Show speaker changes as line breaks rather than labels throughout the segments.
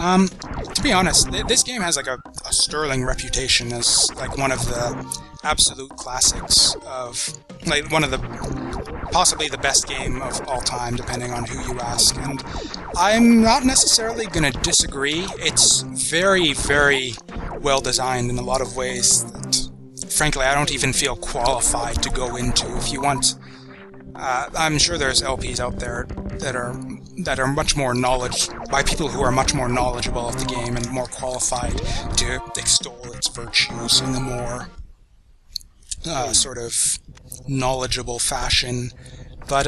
To be honest, this game has like a sterling reputation as like one of the absolute classics of, like, one of the, possibly the best game of all time, depending on who you ask, and I'm not necessarily gonna disagree. It's very, very well designed in a lot of ways that, frankly, I don't even feel qualified to go into. If you want, I'm sure there's LPs out there that are much more by people who are much more knowledgeable of the game and more qualified to extol its virtues in a more sort of knowledgeable fashion. But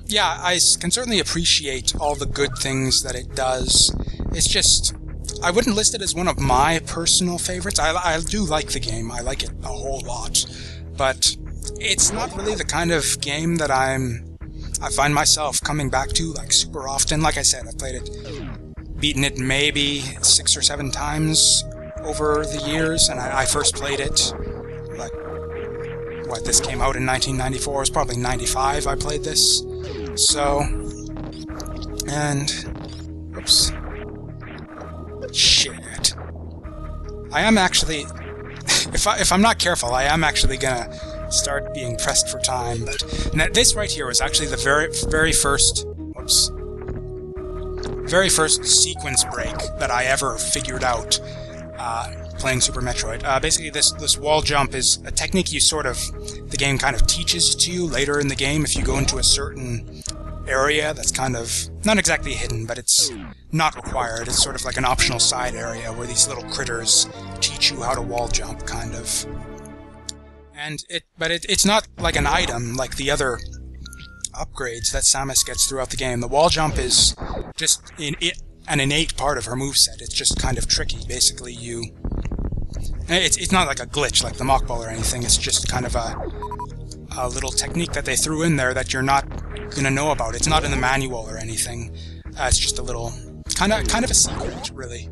yeah, I can certainly appreciate all the good things that it does. It's just, I wouldn't list it as one of my personal favorites. I do like the game. I like it a whole lot. But it's not really the kind of game that I find myself coming back to like super often. Like I said, I've played it, beaten it maybe 6 or 7 times over the years, and I first played it, like, what, this came out in 1994, it was probably 95 I played this. So, and, oops, shit. I am actually, if I'm not careful, I am actually gonna start being pressed for time. But this right here was actually the very first sequence break that I ever figured out playing Super Metroid. Basically, this wall jump is a technique the game kind of teaches to you later in the game if you go into a certain area that's kind of, not exactly hidden, but it's not required. It's sort of like an optional side area where these little critters teach you how to wall jump, kind of. And it's not like an item like the other upgrades that Samus gets throughout the game. The wall jump is just an innate part of her moveset. It's just kind of tricky. Basically, it's not like a glitch like the Mockball or anything. It's just kind of a little technique that they threw in there that you're not gonna know about. It's not in the manual or anything. It's just a little kind of a secret, really,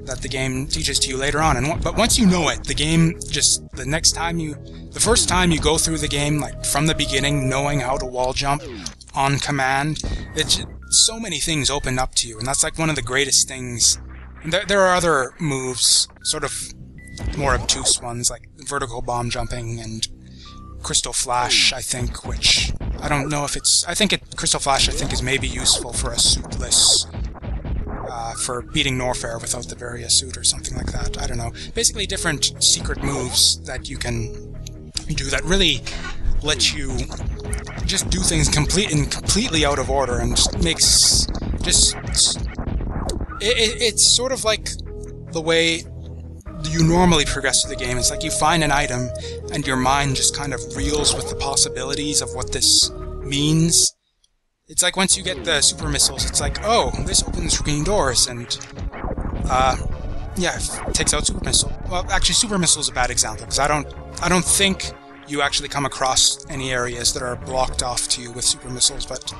that the game teaches to you later on. But once you know it, the game just, the first time you go through the game, like from the beginning, knowing how to wall jump on command, so many things open up to you, and that's like one of the greatest things. And there are other moves, sort of more obtuse ones, like vertical bomb jumping and Crystal Flash, I think, which I don't know if it's, Crystal Flash I think is maybe useful for a suitless, for beating Norfair without the Varia suit or something like that. I don't know. Basically different secret moves that you can do that really let you just do things completely out of order, and makes it's sort of like the way you normally progress through the game. It's like you find an item and your mind just kind of reels with the possibilities of what this means. It's like once you get the super missiles, it's like, oh, this opens green doors, and yeah, it takes out super missile. Well, actually, super missile is a bad example, because I don't think you actually come across any areas that are blocked off to you with super missiles, but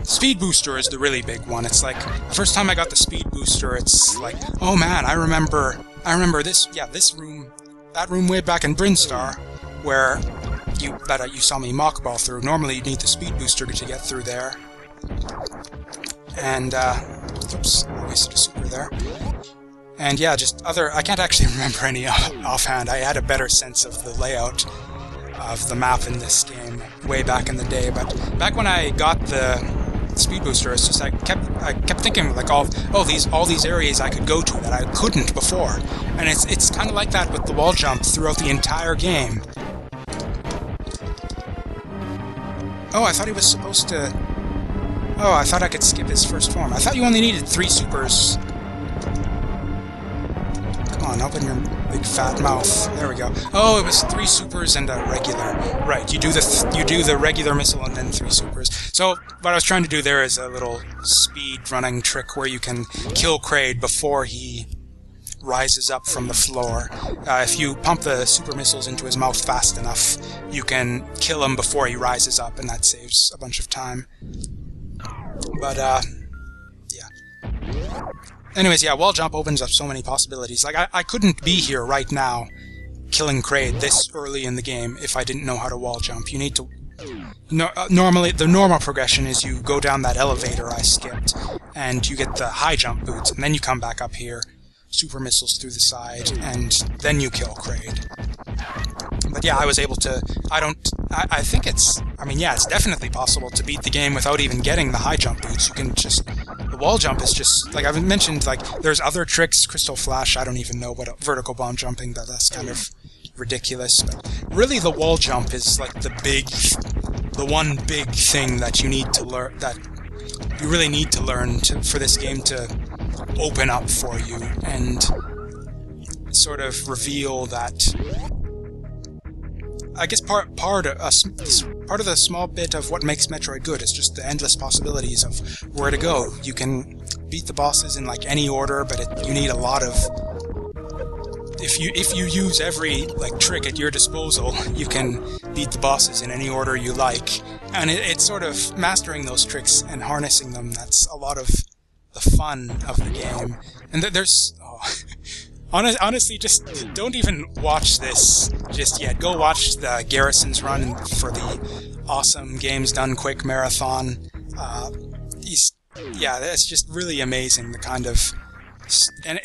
Speed Booster is the really big one. It's like, the first time I got the Speed Booster, it's like, oh man, I remember this, yeah, that room way back in Brinstar, where you saw me Mockball through. Normally you need the Speed Booster to get through there. And, oops, I wasted a super there. And yeah, just I can't actually remember any offhand. I had a better sense of the layout of the map in this game way back in the day, but back when I got the Speed Booster, it's just I kept thinking like all these areas I could go to that I couldn't before, and it's kind of like that with the wall jump throughout the entire game. Oh, I thought he was supposed to. Oh, I thought I could skip his first form. I thought you only needed 3 supers. Come on, open your big fat mouth. There we go. Oh, it was 3 supers and a regular. Right, you do the regular missile and then 3 supers. So what I was trying to do there is a little speed running trick where you can kill Kraid before he rises up from the floor. If you pump the super missiles into his mouth fast enough, you can kill him before he rises up, and that saves a bunch of time. But yeah. Anyways, yeah, wall jump opens up so many possibilities. Like, I couldn't be here right now killing Kraid this early in the game if I didn't know how to wall jump. You need to... normally, the normal progression is you go down that elevator I skipped, and you get the high jump boots, and then you come back up here, super missiles through the side, and then you kill Kraid. But yeah, I was able to... I think it's... I mean, yeah, it's definitely possible to beat the game without even getting the high jump boots. You can just... The wall jump is just... Like I've mentioned, like, there's other tricks, Crystal Flash, I don't even know, but vertical bomb jumping, that's kind of ridiculous. But really, the wall jump is, like, the one big thing that you need to learn, that you really need to learn for this game to open up for you, and sort of reveal that... I guess part of the small bit of what makes Metroid good is just the endless possibilities of where to go. You can beat the bosses in like any order, but you need a lot of... If you use every like trick at your disposal, you can beat the bosses in any order you like. And it's sort of mastering those tricks and harnessing them that's a lot of the fun of the game. And there's... Honestly, just don't even watch this just yet. Go watch the Garrison's run for the awesome Games Done Quick marathon. That's just really amazing, the kind of... And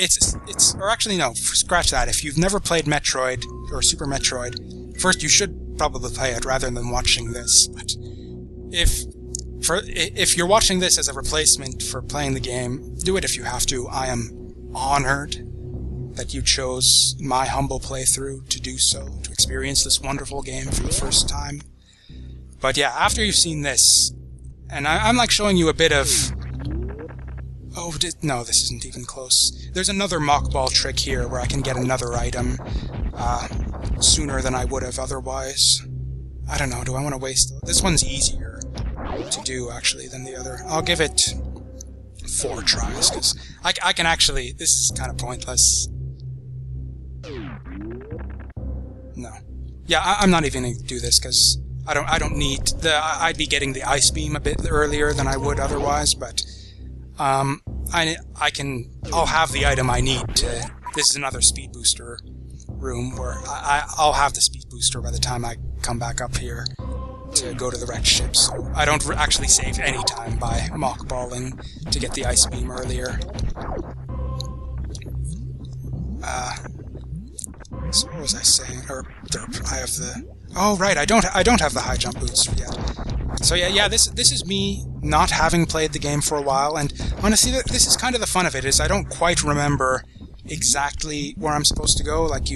or actually no, scratch that. If you've never played Metroid, or Super Metroid, first you should probably play it rather than watching this. But if you're watching this as a replacement for playing the game, do it if you have to. I am honored that you chose my humble playthrough to do so, to experience this wonderful game for the first time. But yeah, after you've seen this, and I'm like showing you a bit of... no, this isn't even close. There's another Mockball trick here where I can get another item sooner than I would have otherwise. I don't know, do I want to waste... This one's easier to do, actually, than the other. I'll give it 4 tries, because I can actually... This is kind of pointless. No. Yeah, I'm not even going to do this, because I don't need... I'd be getting the Ice Beam a bit earlier than I would otherwise, but... I'll have the item I need to... This is another speed booster room, where I'll have the speed booster by the time I come back up here to go to the wrecked ship, so I don't actually save any time by mockballing to get the Ice Beam earlier. So what was I saying? Or I have the... Oh right, I don't have the high jump boots yet. So yeah, this is me not having played the game for a while, and honestly, this is kind of the fun of it. Is I don't quite remember exactly where I'm supposed to go. Like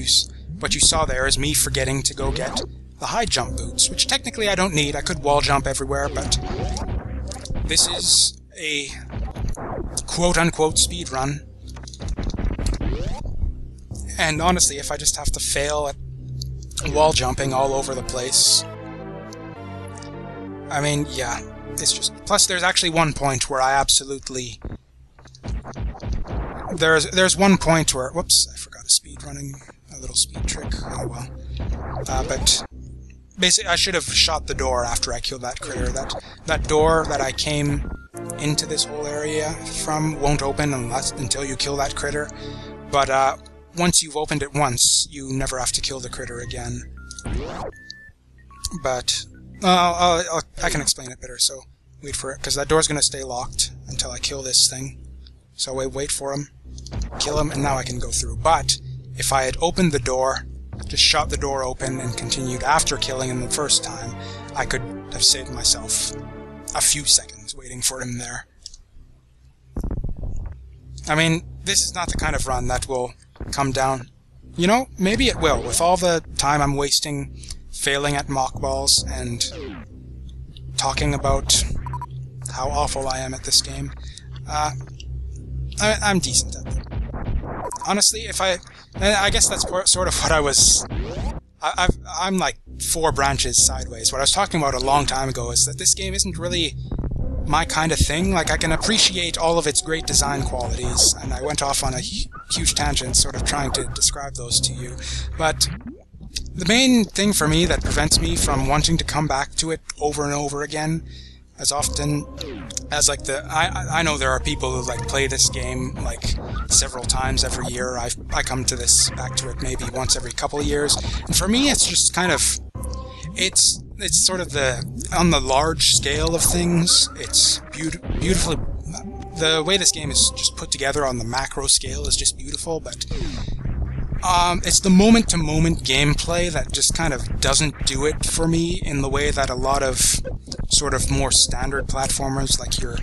what you saw there is me forgetting to go get the high jump boots, which technically I don't need. I could wall jump everywhere, but this is a quote-unquote speed run. And honestly, if I just have to fail at wall jumping all over the place, I mean, yeah, it's just... Plus, there's actually one point where I absolutely... There's one point where... Whoops, I forgot a little speed trick. Oh well. But basically, I should have shot the door after I killed that critter. That door that I came into this whole area from won't open until you kill that critter. But once you've opened it once, you never have to kill the critter again. But I can explain it better, so wait for it, because that door's going to stay locked until I kill this thing. So wait for him, kill him, and now I can go through. But if I had opened the door, just shot the door open and continued after killing him the first time, I could have saved myself a few seconds waiting for him there. I mean, this is not the kind of run that will come down. You know, maybe it will, with all the time I'm wasting failing at mockballs and talking about how awful I am at this game. I'm decent at it. Honestly, I guess that's sort of what I was... I'm like 4 branches sideways. What I was talking about a long time ago is that this game isn't really my kind of thing. Like, I can appreciate all of its great design qualities, and I went off on a huge tangent sort of trying to describe those to you. But the main thing for me that prevents me from wanting to come back to it over and over again as often as like I know there are people who like play this game like several times every year. I come to back to it maybe once every couple of years, and for me it's just kind of it's sort of on the large scale of things. It's beautifully the way this game is just put together on the macro scale is just beautiful, but it's the moment-to-moment gameplay that just kind of doesn't do it for me in the way that a lot of sort of more standard platformers, like your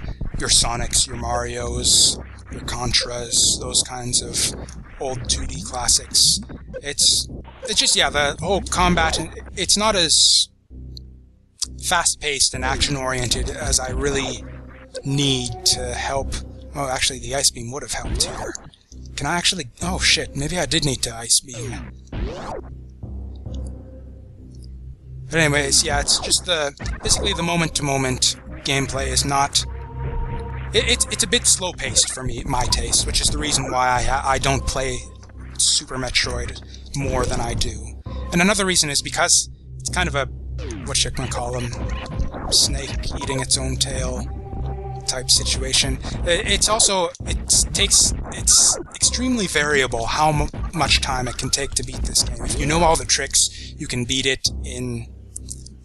Sonics, your Marios, your Contras, those kinds of old 2D classics. It's just, yeah, the whole combat, it's not as fast-paced and action-oriented as I really need to help. Oh, actually, the Ice Beam would have helped here. Can I actually... Oh, shit. Maybe I did need to Ice Beam. But anyways, yeah, it's just basically the moment-to-moment gameplay is not... It's a bit slow-paced for me, my taste, which is the reason why I don't play Super Metroid more than I do. And another reason is because it's kind of a... what should I call them? Snake eating its own tail type situation. It's also... It's extremely variable how much time it can take to beat this game. If you know all the tricks, you can beat it in...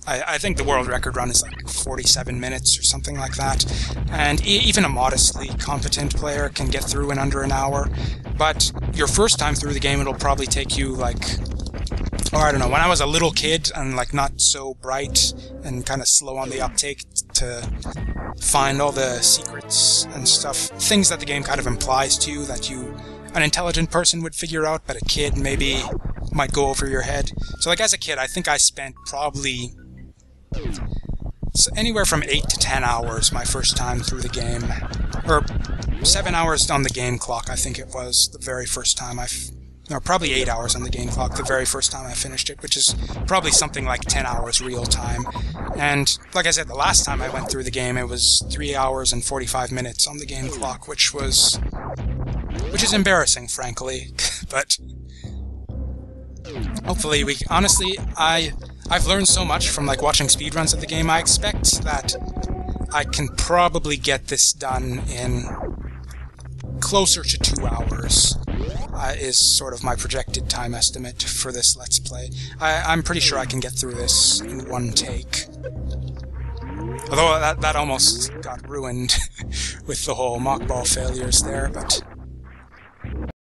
I think the world record run is like 47 minutes or something like that. And even a modestly competent player can get through in under an hour. But your first time through the game, it'll probably take you like... Or I don't know, when I was a little kid and like not so bright and kind of slow on the uptake to find all the secrets and stuff, things that the game kind of implies to you that an intelligent person would figure out, but a kid maybe might go over your head. So like as a kid, I think I spent probably anywhere from 8 to 10 hours my first time through the game. Or 7 hours on the game clock, I think it was, the very first time no, probably 8 hours on the game clock the very first time I finished it, which is probably something like 10 hours real time. And like I said, the last time I went through the game, it was 3 hours and 45 minutes on the game clock, which is embarrassing, frankly. But hopefully honestly, I've learned so much from like watching speedruns of the game. I expect that I can probably get this done in closer to 2 hours. Is sort of my projected time estimate for this Let's Play. I'm pretty sure I can get through this in one take. Although that almost got ruined with the whole Mockball failures there, but